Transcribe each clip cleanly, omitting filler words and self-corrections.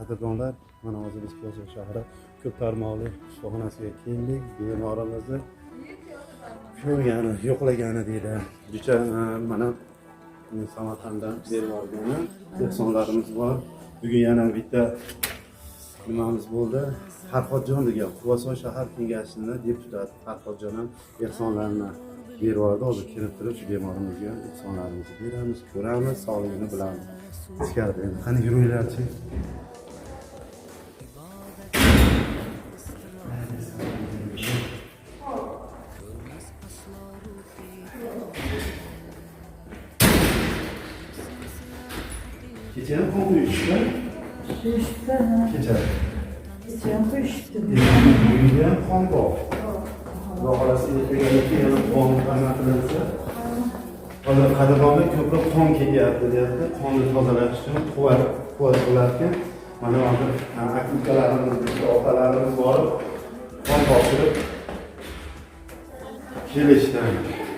qadrdonlar, mana hozir biz Ko'ksaroy shahri ko'p tarmoqli shifoxonasiga keldik. Bemorimizni ko'rgani, yo'qlagani deydi. Juda mana Samarqanddan berib olgani ehsonlarimiz bor. Bugun yana bitta nimamiz bo'ldi. Farhodjon degan Quvasoy shahar kengashining deputati Farhodjon ham ehsonlarini berib oldi. Hozir kirib turib shu bemorimizga ehsonlarimizni beramiz, ko'ramiz, sog'ligini bilamiz. Ichkarida endi qani yuringlarchi. Kecha ham qon quyishdi. Kecha. Kecha ham quyishdi. Bugun ham qon bor. Xudo xolasi ertaga yana qon qilinsa, hozir qadrdonlar ko'proq qon kelyapti deyapti. Qonni tozalash uchun quvvat qilarkan, mana hozir aktivkalarimiz, otalarimiz borib qon topshirib kelishdi.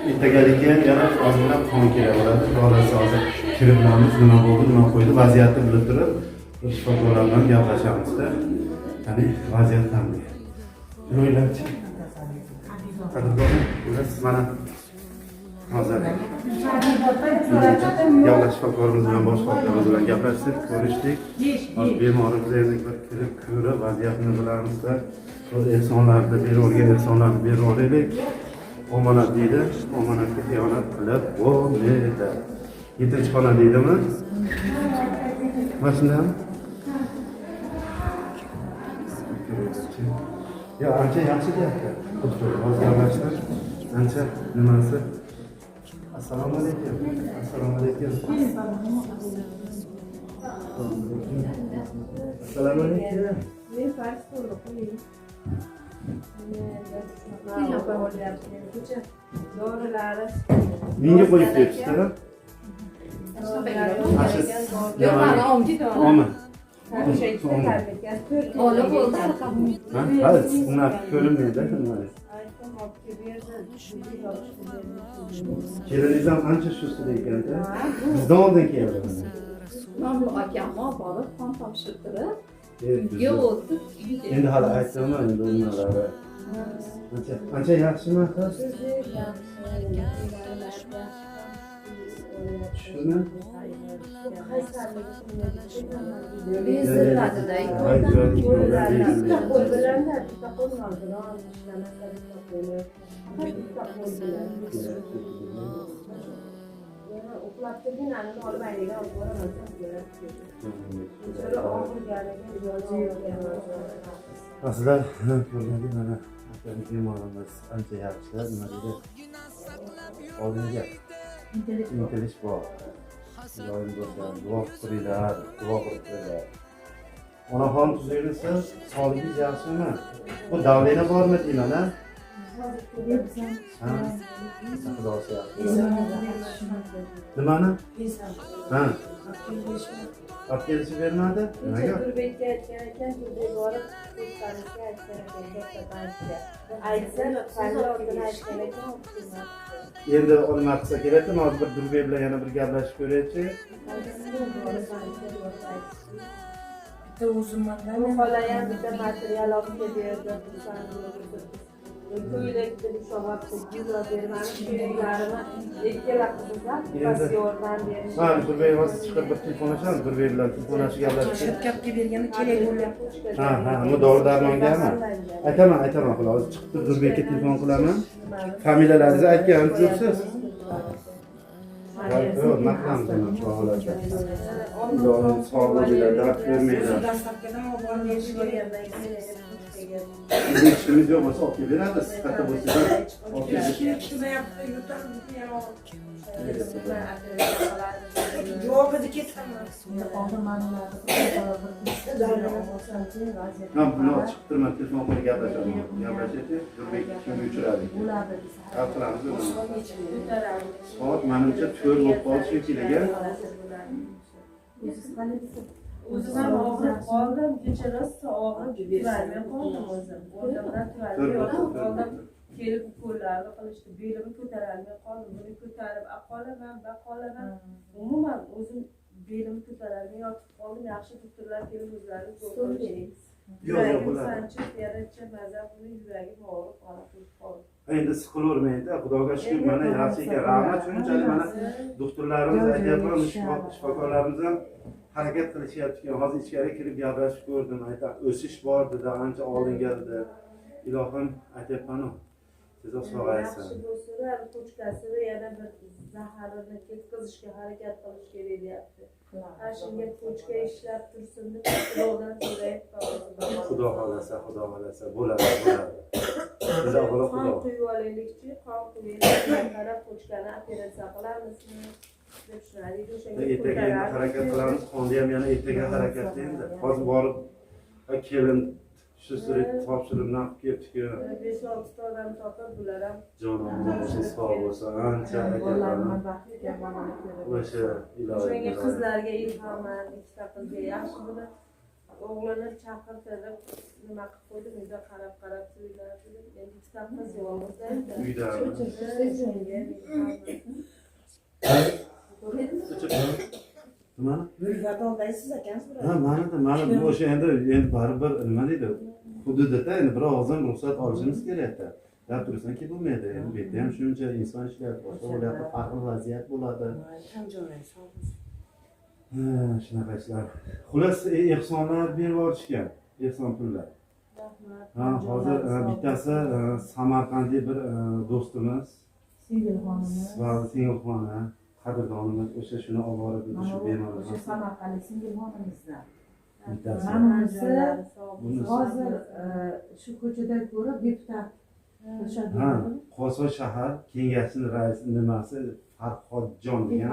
Ertagalikka yana ozgina qon kelaveradi. Xolasi hozir kirib bilamiz, nima bo'ldi, nima qo'ydi, vaziyatni bilib turib, shifokorlar bilan gaplashamiz-da. Ya'ni vaziyat qanday? Yo'llarchi. Qadrdonlar, siz mana hozir davlat shifokorimiz bilan bosh shifokorimiz bilan gaplashdik, ko'rishdik. Hozir bemorimiz endi bir kirib ko'rib, vaziyatni bilamiz-da. Shu ehsonlarni berib ehsonlarni berib olaylik. Omonat deydi, omonatga xiyonat qilib bo'lmaydi. 7-xona deydimi? Mana shundan. Ya ancha yaxshi deyapti. Hozir gaplashdik. Ancha nimasi? Assalomu alaykum. Assalomu alaykum. Assalomu alaykum. Men farz qo'ydim. Menga qo'yib berishdi-da. Omin. Ha, unaqa ko'rinmaydi shunday. Keliningiz ham ancha shusti ekan-da. Bizdan oldin keldi. Mamnun akam borib qon topshirtirib, uyga o'tib, endi hali aytdim-a, endi ularga. Ancha yaxshimi? Shuni aslida ko'rganda mana bemorimiz ancha yaxshi, nima deydi? Oldinga intilish bor. Doim bo'lsa, duo qilinglar, duo qilinglar. Onaxon tuzilsa, sog'ligingiz yaxshimi? Bu davlena bormi deyman-a? Ha? Xudosi yaxshi. Nimani? Ha. Olib bermadi? Nimaga? Turbekka aytgan ekan, Turbek borib, Ko'ksaroyga aytgan ekan, aytsa, qanday otini aytgan ekan, endi nima qilsa kerakmi? Hozir bir Turbek bilan yana bir gaplashib ko'raychi. Bu xola ham bitta material olib berdi. Ko'ylakda sho'g'abda yuzlab bermani, ko'ylaklarini ikkala qizlar bittasi yordam berish. Ha, Turbek hozir chiqib bir telefonlashamiz, Turbek bilan telefonlashib gaplashib. Shirkatga bergani kerak bo'lyapti. Ha, bu dori darmongami? Aytaman, xolos. Hozir chiqib Turbekka telefon qilaman. Familiyalaringizni aytgan jo'qsiz. Yo'q, maqtammiz uni holatda. Ularning sog'ligida dard ko'rmaydi. İşimiz yok olsa okey veradi, katta bo'lsa okey. Javobi ketganman. Ha, buni chiqib turma, telefon qilib gaplashamiz. Gaplashaylik, Turbek kimga uchradi? Hal qilamiz uni. Soat menimcha 4 bo'lib qoldi shekilliga. O'zim ham og'rib qoldim, kecha rosa og'rib vermay qoldim o'zim. O'rtamdan turardim, kelib qo'llarni qilishdi, belimni ko'tarolmay qoldim. Buni ko'tarib aqolaman, baqolaman. Umuman o'zim belim ko'taradi, yotib qoldim, yaxshi doktorlar kelib o'zlari Stol beramiz. Yo'q, yo'q, yuragim bo'ladi. sanchib, yaracha mazam qilib, yuragim og'rib qoldi. Endi siqilavermaydi, Xudoga shukur, mana yaxshi ekan. Rahmat shunchalik mana doktorlarimiz aytyapman, shifokorlarimiz ham harakat qilishyapti. Hozir ichkari kirib gaplashib ko'rdim, aytadi, o'sish bor dedi, ancha oldinga dedi. Ilohim aytyapman-ku, siz sog'ayasiz. Yaxshi bo'lsa, ko'chkasida yana bir zaharini ketkazishga harakat qilish kerak deyapti. Ana shunga ko'chka ishlab tursin deb Xudodan so'rayapman. Xudo xolasa bo'ladi. Biz avvalo Qon Xudo. quyib olaylikchi, qon quyib qarab ko'chkani operatsiya qilamizmi deb shunday o'shanga Ertaga endi harakat qilamiz, qonni ham yana ertaga harakatda endi. Hozir borib kelin shu surat topshiribman kelibdi-ku. 5-6 odam topib bular ham Jonim, sog' bo'lsin, ancha Bolalarni baxtiga bolani ko'rib. o'sha O'shanga ilohiy. qizlarga ilhoman, ikkita qizga yaxshi buni o'g'lini chaqirtirib nima qilib qo'ydim, uyda qarab tuylardi. Endi ikkita qiz yolg'iz Uyda. Nima? Mulvat oldaysiz ekansiz. Ha, mana o'sha endi baribir nima deydi? Hududda endi bir og'izdan ruxsat olishimiz kerak-da. Gap tursanki bo'lmaydi. Endi bu yerda ham shuncha inson ishlayapti, boshqa bo'lyapti, farqli vaziyat bo'ladi. Shunaqa ishlar. Xullas, ehsonlar berib yuborishgan, ehson pullar. Ha, hozir bittasi Samarqandlik bir do'stimiz, Singilxonimiz, qadrdonimiz o'sha shuni olib borib shu bemorlar. O'sha Samarqandlik Singilxonimizdan. Bittasi. Manimizda hozir shu ko'chada ko'rib deputat Ha, Qo'soy shahar kengashining raisi nimasi Farhodjon degan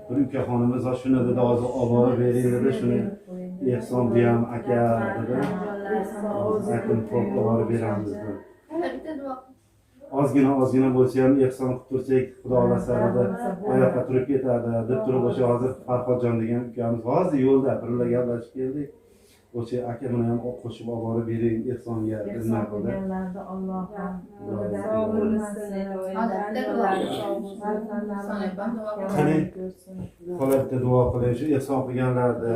bir ukaxonimiz va shuni dedi, hozir olib borib bering dedi, shuni ehson bu ham aka dedi. Akim to'pga olib beramiz dedi. Ozgina bo'lsa ham ehson qilib tursak, Xudo xolasa dedi, oyoqqa turib ketadi deb turib o'sha hozir Farhodjon degan ukamiz hozir yo'lda birga gaplashib keldik. O'sha aka buni ham qo'shib olib borib bering ehsonga nima qildi. qilganlarni Alloh ham sog' bo'lsin. Qo'la bitta duo qiling shu ehson qilganlarni,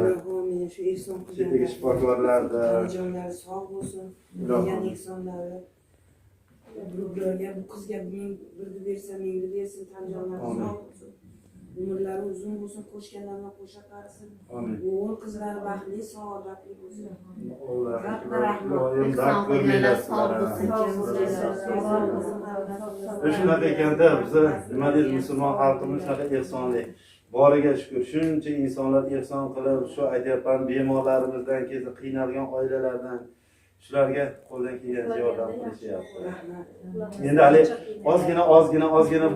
Shu ehson chetdagi shifokorlarni, jonlari sog' bo'lsin. Qilgan ehsonlari. Bularga bu qizga men birni bersa, menga bersin, tan jonlari sog' bo'lsin. Umrlari uzun bo'lsin, qo'shganlarga qo'sha qarisin. Amin. O'g'il qizlari baxtli, saodatli bo'lsin. Alloh shunaqa ekanda biza nima deydi musulmon xalqimiz shunaqa ehsonli. Boriga shukur shuncha insonlar ehson qilib shu aytyapman bemorlarimizdan keyin qiynalgan oilalardan shularga qo'ldan kelgancha yordam qilishyapti. Endi hali ozgina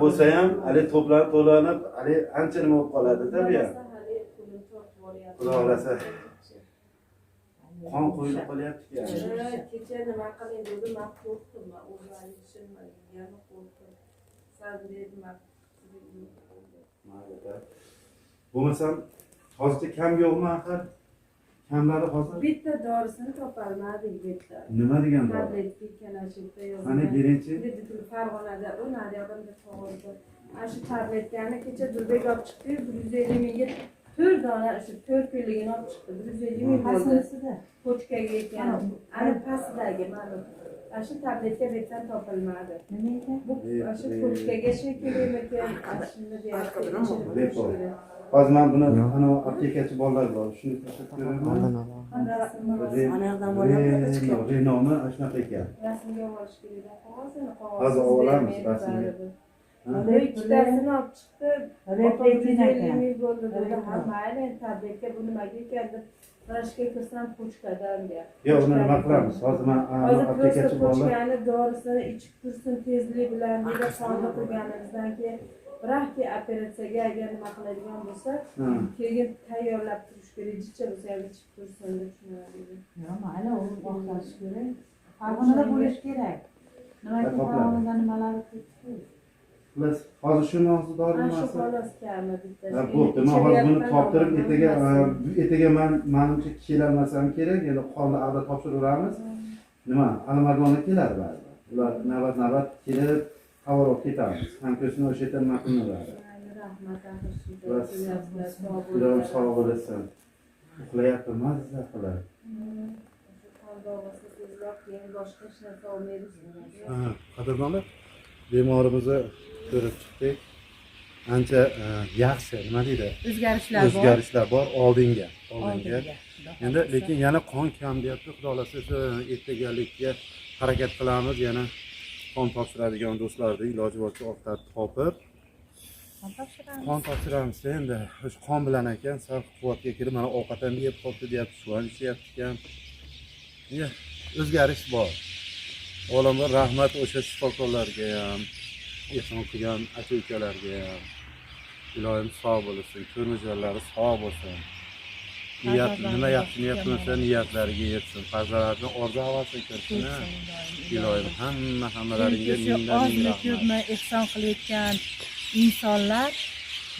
bo'lsa ham hali to'planib hali ancha nima bo'lib qoladi-da bu ham. Xudo xolasa qon qo'yilib qolyapti-ku. Kecha nima qiling dedi, men qo'rqdim, o'zim tushunmadim, yana qo'rqdim. Sal dedim, Bo'lmasam hozircha kam yo'qmi axir? Kamlari hozir bitta dorisini topolmadik bitta. nima degan bor? Tabletga ikkalashibda yozilgan. Qani birinchi Farg'onada u Naryoqda tug'ildi. Ana shu tabletkani kecha Durbek olib chiqdi, 150 mingga 4 dona shu 4 kunligini olib chiqdi. 150 ming bo'ldi. Ko'chkaga ekan. Ana pastdagi mana ana shu tabletka bekdan topilmadi. nima ekan? Bu ana shu ko'chkaga kerakmikan? Ana shunda deyapti. hozir men buni ana aptekachi bolalar bor. Shuni ko'rsatib beraman. Anaqdan bo'ladi. Renomi shunaqa ekan. Rasmga olish kerak. Hozir olamiz rasmga. Ikkitasini olib chiqdi. Repletin ekan. Bo'ldi dedi. Ha, mayli, tabletka bu nimaga ekan deb vrachga kirsam ko'chkadan deyapti. Yo'q, uni nima qilamiz? Hozir men Hozir aptekachi bolalar ko'chkani dorisini ichib tursin tezlik bilan dedi, sonda qilganimizdan keyin biroqki operatsiyaga agar nima qiladigan bo'lsa, keyin tayyorlab turish kerak, jicha bo'lsa ham ichib tursin deb tushunadi. Yo'q, mayli, u boshlash kerak. Farg'onada bo'lish kerak. Nimaga Farg'onada nimalar ketdi? Plus hozir shuni hozir Ana shu dorimasi. xolos kami bittasi. Bo'pti, men hozir buni toptirib ertaga menimcha kelolmasam kerak, endi qonni avval topshiraveramiz. Nima, alimardonga keladi ba'zan. Ular navbat kelib xabar olib ketamiz. Hamkasbini o'sha yerdan nima qilinadi. Rahmat axir sizga. Bas. Kelyapsizlar, sog' Ilohim bo'linglar. sog' bo'lasan. Uxlayapti, mazza qilib. Shu qon-dog'asi tezroq keyin boshqa hech narsa olmaydi. Ha, qadrdonlar, bemorimizni ko'rib chiqdik. Ancha yaxshi, nima deydi? O'zgarishlar bor oldinga. Endi lekin yana qon kam deyapti. Xudo xolasa shu ertagalikka harakat qilamiz, yana qon topshiradigan do'stlarni iloji boricha ovqat topib qon topshiramiz. Endi o'sha qon bilan ekan, sal quvvatga kirib, mana ovqat ham yeb qoldi deyapti, suv ham ichyapti ekan. O'zgarish bor. Avvalambor rahmat o'sha shifokorlarga ham, ehson qilgan aka-ukalarga ham. Ilohim sog' bo'lsin, ko'rmajonlari sog' bo'lsin. Niyat nima yaxshi niyat qilsa niyatlariga yetsin. Farzandlarni orzu havasini kirsin. Ilohim hammalaringga mindan ozmi ko'pmi ehson qilayotgan insonlar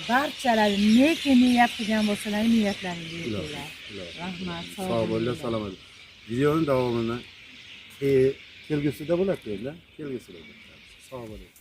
barchalari neki niyat qilgan bo'lsalar niyatlaringga yetinglar. Rahmat, sog' bo'linglar, salomat. Videoning davomini kelgusida bo'ladi, kelgusida. Sog' bo'ling.